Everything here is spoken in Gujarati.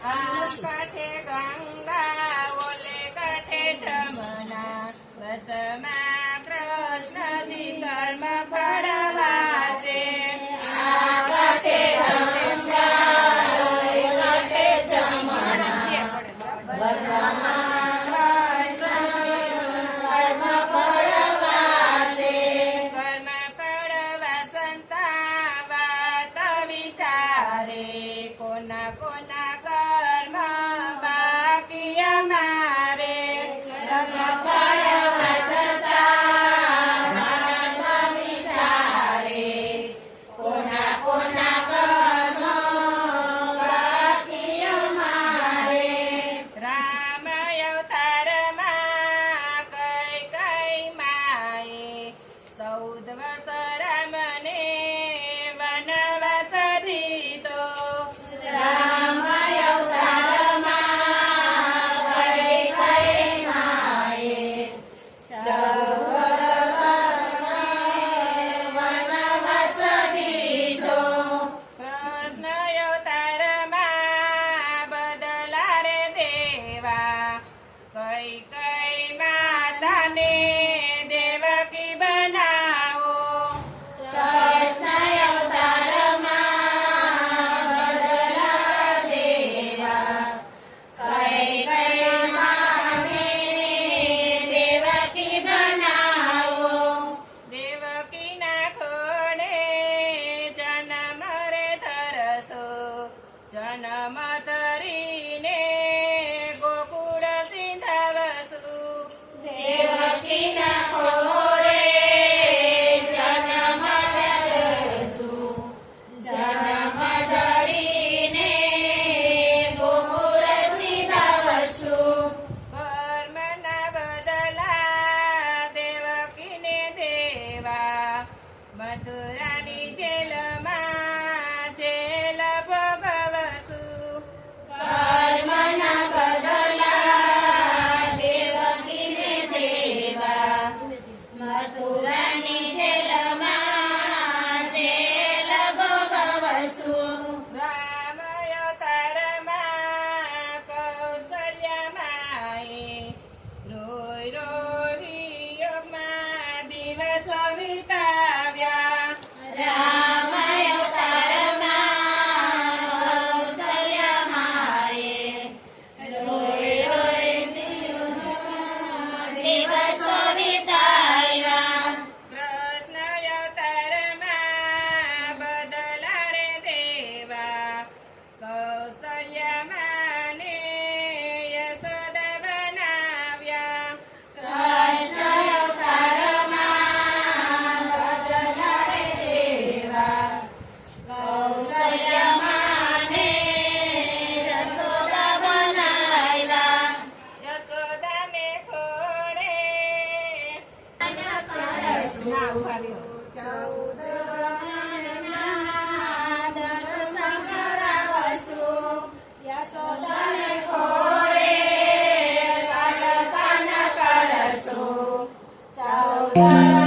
આ કાંઠે ગંગા ઓલે કાંઠે જમના વસમાં કૃષ્ણજી કર્મ ફળવા છે. આ કાંઠે ગંગા ઓલે કાંઠે જમના વસમાં કૃષ્ણજી કર્મ ફળવા છે. કર્મ ફળવા સંતા વાત વિચારે કોના કોના કર્મ બાકી અમારે. કર્મ ફળવા છતાં મનમાં વિચારે કોના કોના કર્મ બાકી અમારે. રામ અવતારમાં કઈ કઈ માએ 14 વર્ષ રામને વનવાસ દીધો. રામ અવતારમાં કઈ કઈ માએ 14 વનવાસ દીધો. કૃષ્ણ અવતારમાં બદલા રે દેવા કઈ કઈ માતાને દેવકી બનાવો. કૃષ્ણ અવતારમાં બદલા દેવા કઈ કઈ માને દેવકી બનાવો. દેવકીના ખોડે જન્મ રે ધરસો જન્મ ધરીને ગોકુળ સિંધાવસુ. દેવકીના ખોળે જન્મ ધરશું જન્મ ધરીને ગોકુળ સિંધાવશું. કર્મના બદલા દેવકીને દેવા મથુરાની જેલમાં જેલ ભોગવસુ. કર્મના બદલા દેવકીને દેવા મથુરાની જેલમાં જેલ ભોગવશું. રામ અવતારમાં કૌશલ્યમાએ રોઈ રોઈ યોગમાં દિવસ વિતાવ્યા. રામ અવતારમાં કૌશલ્યમાએ રોઈ રોઈ દિવસો વિતાવ્યા. કૃષ્ણ અવતારમાં બદલા રે દેવા કૌશલ્યમાને યશોદા બનાવ્યા. કૃષ્ણ અવતારમાં બદલા રે દેવા કૌશલ્યમાને યશોદા બનાવ્યા. યશોદાને ખોડે ચૌદ ગણના દર્શન કરાવશું. યશોદાને ખોળે પાન કરશું. 14